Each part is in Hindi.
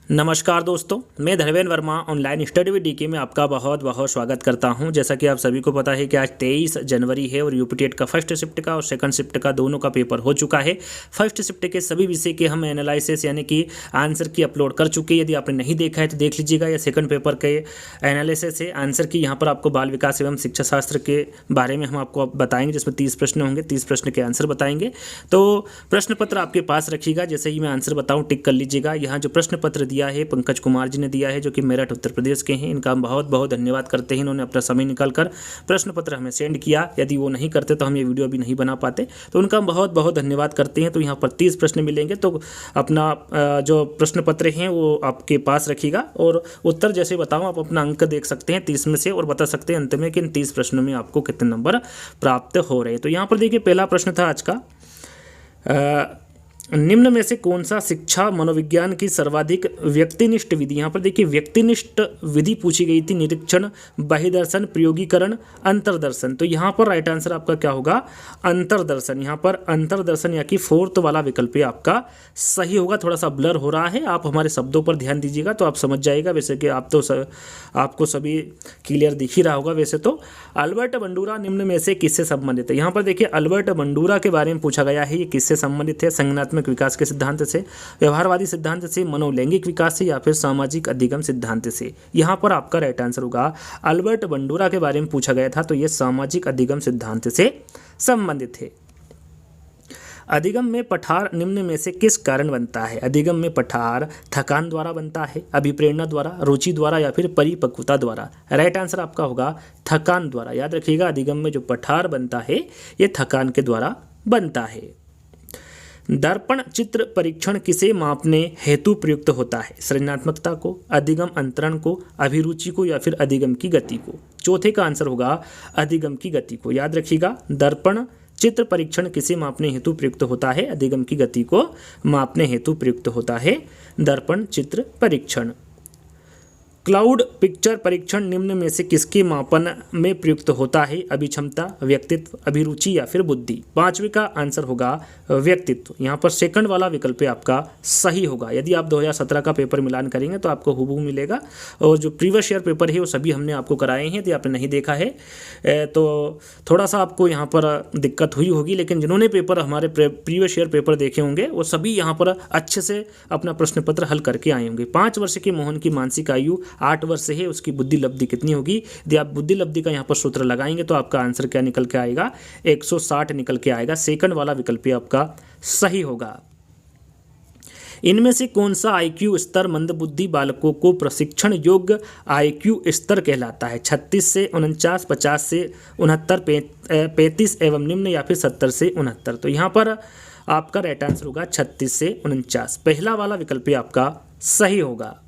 नमस्कार दोस्तों, मैं Dharmendra Verma online study with DK में आपका बहुत बहुत स्वागत करता हूं। जैसा कि आप सभी को पता है कि आज 23 जनवरी है और यूपीटेट का फर्स्ट शिफ्ट का और सेकंड शिफ्ट का दोनों का पेपर हो चुका है। फर्स्ट शिफ्ट के सभी विषय के हम एनालिसिस यानी कि आंसर की अपलोड कर चुके हैं। यदि आपने नहीं देखा है तो देख लीजिएगा। या सेकंड पेपर के एनालिसिस है आंसर की, यहाँ पर आपको बाल विकास एवं शिक्षा शास्त्र के बारे में हम आपको बताएंगे, जिसमें 30 प्रश्न होंगे। 30 प्रश्न के आंसर बताएंगे। तो प्रश्न पत्र आपके पास रखिएगा। जैसे ही मैं आंसर बताऊँ टिक कर लीजिएगा। यहाँ जो प्रश्न पत्र दिया है पंकज कुमार जी ने दिया है, जो कि मेरठ उत्तर प्रदेश के हैं। इनका हम बहुत बहुत धन्यवाद करते हैं। इन्होंने अपना समय निकालकर प्रश्न पत्र हमें सेंड किया। यदि वो नहीं करते तो हम ये वीडियो भी नहीं बना पाते। तो उनका हम बहुत बहुत धन्यवाद करते हैं। तो यहाँ पर 30 प्रश्न मिलेंगे। तो अपना जो प्रश्न पत्र हैं वो आपके पास रखिएगा और उत्तर जैसे बताऊँ आप अपना अंक देख सकते हैं 30 में से और बता सकते हैं अंत में कि इन 30 प्रश्नों में आपको कितने नंबर प्राप्त हो रहे हैं। तो यहाँ पर देखिए पहला प्रश्न था आज का, निम्न में से कौन सा शिक्षा मनोविज्ञान की सर्वाधिक व्यक्तिनिष्ठ विधि। यहाँ पर देखिए व्यक्तिनिष्ठ विधि पूछी गई थी। निरीक्षण, बहिर्दर्शन, प्रयोगीकरण, अंतर्दर्शन। तो यहाँ पर राइट आंसर आपका क्या होगा, अंतर्दर्शन। यहाँ पर अंतर्दर्शन या कि फोर्थ वाला विकल्प आपका सही होगा। थोड़ा सा ब्लर हो रहा है, आप हमारे शब्दों पर ध्यान दीजिएगा तो आप समझ जाएगा। वैसे कि आपको सभी क्लियर दिख ही रहा होगा। वैसे तो अल्बर्ट बंडूरा निम्न में से किससे संबंधित है। यहाँ पर देखिए अल्बर्ट बंडूरा के बारे में पूछा गया है। ये किससे संबंधित है, संज्ञानात्मक विकास के सिद्धांत से, व्यवहारवादी सिद्धांत से, मनोलैंगिक विकास से या फिर सामाजिक अधिगम सिद्धांत से। यहाँ पर आपका राइट आंसर होगा अल्बर्ट बंडूरा के बारे में पूछा गया था तो ये सामाजिक अधिगम सिद्धांत से संबंधित है। अधिगम में पठार निम्न में से किस कारण बनता है। अधिगम में पठार थकान द्वारा बनता है, अभिप्रेरणा द्वारा, रुचि द्वारा या फिर परिपक्वता द्वारा। राइट आंसर आपका होगा थकान द्वारा। याद रखिएगा अधिगम में जो पठार बनता है ये थकान के द्वारा बनता है। दर्पण चित्र परीक्षण किसे मापने हेतु प्रयुक्त होता है। सृजनात्मकता को, अधिगम अंतरण को, अभिरुचि को या फिर अधिगम की गति को। चौथे का आंसर होगा अधिगम की गति को। याद रखिएगा दर्पण चित्र परीक्षण किसे मापने हेतु प्रयुक्त होता है, अधिगम की गति को मापने हेतु प्रयुक्त होता है दर्पण चित्र परीक्षण। क्लाउड पिक्चर परीक्षण निम्न में से किसके मापन में प्रयुक्त होता है। अभिक्षमता, व्यक्तित्व, अभिरुचि या फिर बुद्धि। पांचवे का आंसर होगा व्यक्तित्व। यहाँ पर सेकंड वाला विकल्प आपका सही होगा। यदि आप 2017 का पेपर मिलान करेंगे तो आपको हुबहू मिलेगा और जो प्रीवियस ईयर पेपर है वो सभी हमने आपको कराए हैं। यदि आपने नहीं देखा है तो थोड़ा सा आपको यहाँ पर दिक्कत हुई होगी, लेकिन जिन्होंने पेपर हमारे प्रीवियस ईयर पेपर देखे होंगे वो सभी यहाँ पर अच्छे से अपना प्रश्न पत्र हल करके आए होंगे। 5 वर्ष के मोहन की मानसिक आयु 8 वर्ष है, उसकी बुद्धि लब्धि कितनी होगी। यदि आप बुद्धि लब्धि का यहाँ पर सूत्र लगाएंगे तो आपका आंसर क्या निकल के आएगा, 160 निकल के आएगा। सेकंड वाला विकल्प आपका सही होगा। इनमें से कौन सा आईक्यू स्तर मंदबुद्धि बालकों को प्रशिक्षण योग्य आईक्यू स्तर कहलाता है। 36 से 49, 50 से 69, 35 एवं निम्न या फिर 70 से 69। तो यहाँ पर आपका राइट आंसर होगा 36 से 49। पहला वाला विकल्प आपका सही होगा।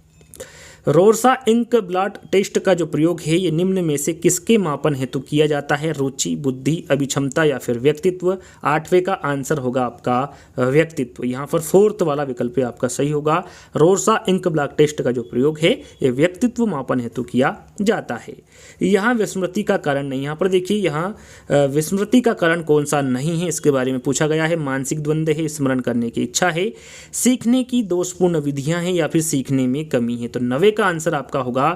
रोरसा इंक ब्लॉट टेस्ट का जो प्रयोग है ये निम्न में से किसके मापन हेतु किया जाता है। रुचि, बुद्धि, अभिक्षमता या फिर व्यक्तित्व। 8वें का आंसर होगा आपका व्यक्तित्व। यहाँ पर फोर्थ वाला विकल्प आपका सही होगा। रोरसा इंक ब्लॉट टेस्ट का जो प्रयोग है ये व्यक्तित्व मापन हेतु किया जाता है। यहाँ विस्मृति का कारण नहीं। यहाँ पर देखिए यहाँ विस्मृति का कारण कौन सा नहीं है इसके बारे में पूछा गया है। मानसिक द्वंद्व है, स्मरण करने की इच्छा है, सीखने की दोषपूर्ण विधियां हैं या फिर सीखने में कमी है। तो 9वें का आंसर आपका होगा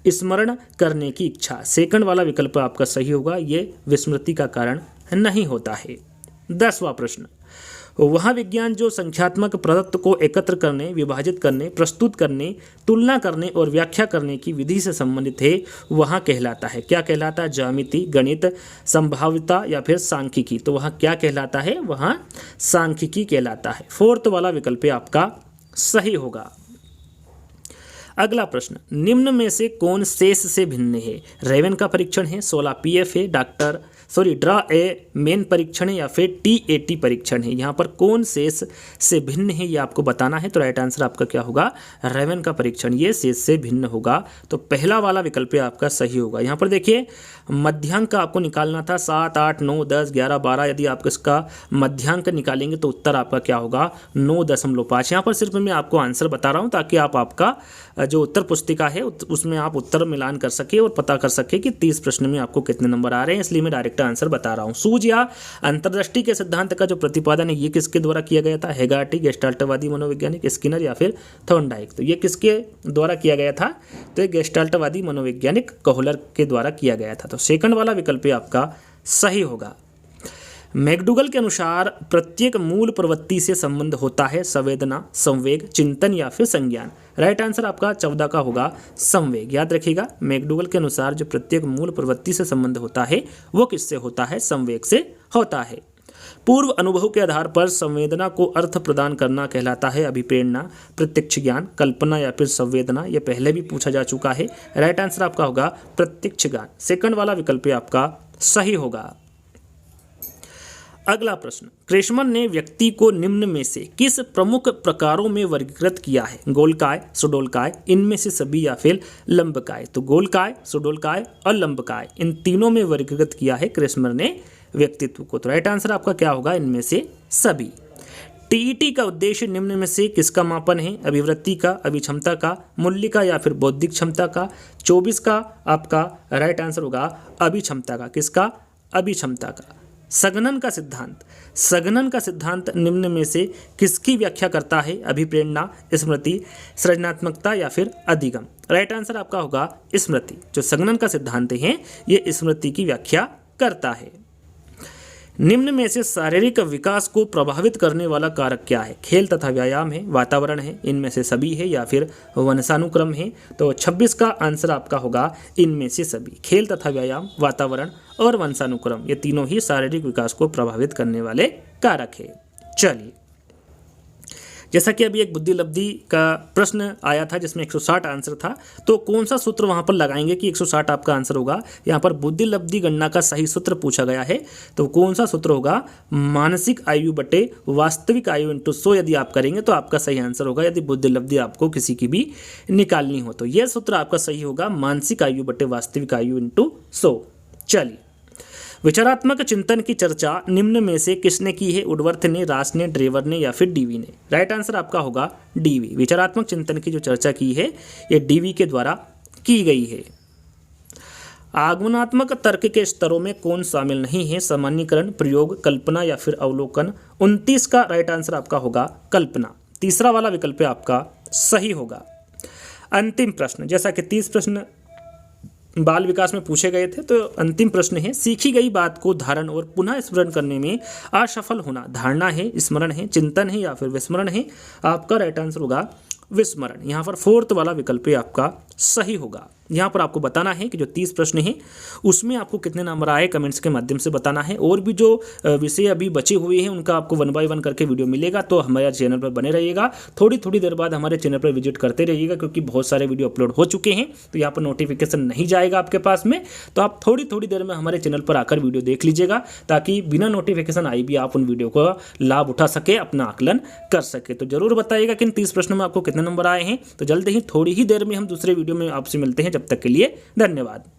स्मरण करने की इच्छा। सेकंड वाला विकल्प आपका सही होगा, ये विस्मृति का कारण नहीं होता है। 10वां प्रश्न, वह विज्ञान जो संख्यात्मक पदार्थ को एकत्र करने, विभाजित करने, प्रस्तुत करने, तुलना करने और व्याख्या करने की विधि से संबंधित है वह कहलाता है। क्या कहलाता है, ज्यामिति, गणित, संभाव्यता या फिर सांख्यिकी। तो वह क्या कहलाता है, वह सांख्यिकी कहलाता है। फोर्थ वाला विकल्प आपका सही होगा। अगला प्रश्न, निम्न में से कौन शेष से भिन्न है। रेवन का परीक्षण है, 16 पीएफ है, ड्रा ए मेन परीक्षण है या फिर TAT परीक्षण है। यहाँ पर कौन शेष से भिन्न है ये आपको बताना है। तो राइट आंसर आपका क्या होगा, रेवन का परीक्षण ये शेष से भिन्न होगा। तो पहला वाला विकल्प आपका सही होगा। यहाँ पर देखिए मध्यांक का आपको निकालना था 7, 8, 9, 10, 11, 12। यदि आप इसका मध्यांक निकालेंगे तो उत्तर आपका क्या होगा, 9.5। यहाँ पर सिर्फ मैं आपको आंसर बता रहा हूँ ताकि आप आपका जो उत्तर पुस्तिका है उसमें आप उत्तर मिलान कर सके और पता कर सके कि 30 प्रश्न में आपको कितने नंबर आ रहे हैं। इसलिए मैं डायरेक्ट डायरेक्ट आंसर बता रहा हूँ। सूझ या अंतर्दृष्टि के सिद्धांत का जो प्रतिपादन है ये किसके द्वारा किया गया था? हेगार्टी, गेस्टाल्टवादी मनोवैज्ञानिक, स्किनर या फिर थॉर्नडाइक। तो ये किसके द्वारा किया गया था? तो ये गेस्टाल्टवादी मनोवैज्ञानिक कोहलर के द्वारा किया गया था। तो सेकंड वाला विकल्प आपका सही होगा। मैकडूगल के अनुसार प्रत्येक मूल प्रवृत्ति से संबंध होता है संवेदना, संवेग, चिंतन या फिर संज्ञान। राइट आंसर आपका 14 का होगा संवेग। याद रखिएगा, मैकडूगल के अनुसार जो प्रत्येक मूल प्रवृत्ति से संबंध होता है वो किससे होता है? संवेग से होता है। पूर्व अनुभव के आधार पर संवेदना को अर्थ प्रदान करना कहलाता है अभिप्रेरणा, प्रत्यक्ष ज्ञान, कल्पना या फिर संवेदना। ये पहले भी पूछा जा चुका है। राइट आंसर आपका होगा प्रत्यक्ष ज्ञान। सेकंड वाला विकल्प आपका सही होगा। अगला प्रश्न, क्रेशमर ने व्यक्ति को निम्न में से किस प्रमुख प्रकारों में वर्गीकृत किया है? गोलकाय, सुडोलकाय, इनमें से सभी या फिर लंबकाय। तो गोलकाय, सुडोलकाय और लंबकाय, इन तीनों में वर्गीकृत किया है क्रेशमर ने व्यक्तित्व को। तो राइट आंसर आपका क्या होगा? इनमें से सभी। टीईटी का उद्देश्य निम्न में से किसका मापन है? अभिवृत्ति का, अभिक्षमता का, मूल्य का या फिर बौद्धिक क्षमता का। 24 का आपका राइट आंसर होगा अभिक्षमता का। किसका? अभिक्षमता का। संगणन का सिद्धांत, संगणन का सिद्धांत निम्न में से किसकी व्याख्या करता है? अभिप्रेरणा, स्मृति, सृजनात्मकता या फिर अधिगम। राइट आंसर आपका होगा स्मृति। जो संगणन का सिद्धांत है ये स्मृति की व्याख्या करता है। निम्न में से शारीरिक विकास को प्रभावित करने वाला कारक क्या है? खेल तथा व्यायाम है, वातावरण है, इनमें से सभी है या फिर वंशानुक्रम है। तो 26 का आंसर आपका होगा इनमें से सभी। खेल तथा व्यायाम, वातावरण और वंशानुक्रम, ये तीनों ही शारीरिक विकास को प्रभावित करने वाले कारक है। चलिए, जैसा कि अभी एक बुद्धि लब्धि का प्रश्न आया था जिसमें 160 आंसर था, तो कौन सा सूत्र वहां पर लगाएंगे कि 160 आपका आंसर होगा? यहाँ पर बुद्धि लब्धि गणना का सही सूत्र पूछा गया है, तो कौन सा सूत्र होगा? मानसिक आयु बटे वास्तविक आयु इंटू 100 यदि आप करेंगे तो आपका सही आंसर होगा, यदि बुद्धि लब्धि आपको किसी की भी निकालनी हो तो। यह सूत्र आपका सही होगा, मानसिक आयु बटे वास्तविक आयु इंटू 100। चलिए, विचारात्मक चिंतन की चर्चा निम्न में से किसने की है? वुडवर्थ ने, रास ने, ड्रेवर ने या फिर डीवी ने। राइट आंसर आपका होगा डीवी। विचारात्मक चिंतन की जो चर्चा की है ये डीवी के द्वारा की गई है। आगमनात्मक तर्क के स्तरों में कौन शामिल नहीं है? सामान्यीकरण, प्रयोग, कल्पना या फिर अवलोकन। 29 का राइट आंसर आपका होगा कल्पना। तीसरा वाला विकल्प आपका सही होगा। अंतिम प्रश्न, जैसा कि 30 प्रश्न बाल विकास में पूछे गए थे, तो अंतिम प्रश्न है, सीखी गई बात को धारण और पुनः स्मरण करने में असफल होना धारणा है, स्मरण है, चिंतन है या फिर विस्मरण है? आपका राइट आंसर होगा विस्मरण। यहाँ पर फोर्थ वाला विकल्प आपका सही होगा। यहाँ पर आपको बताना है कि जो 30 प्रश्न हैं उसमें आपको कितने नंबर आए, कमेंट्स के माध्यम से बताना है। और भी जो विषय अभी बचे हुए हैं उनका आपको 1 बाय 1 करके वीडियो मिलेगा, तो हमारे चैनल पर बने रहिएगा। थोड़ी थोड़ी देर बाद हमारे चैनल पर विजिट करते रहिएगा, क्योंकि बहुत सारे वीडियो अपलोड हो चुके हैं, तो यहाँ पर नोटिफिकेशन नहीं जाएगा आपके पास में, तो आप थोड़ी थोड़ी देर में हमारे चैनल पर आकर वीडियो देख लीजिएगा, ताकि बिना नोटिफिकेशन आए भी आप उन वीडियो का लाभ उठा सके, अपना आकलन कर सके। तो जरूर बताइएगा कि इन 30 प्रश्नों में आपको कितने नंबर आए हैं। तो जल्द ही थोड़ी ही देर में हम दूसरे वीडियो में आपसे मिलते हैं। जब तक के लिए धन्यवाद।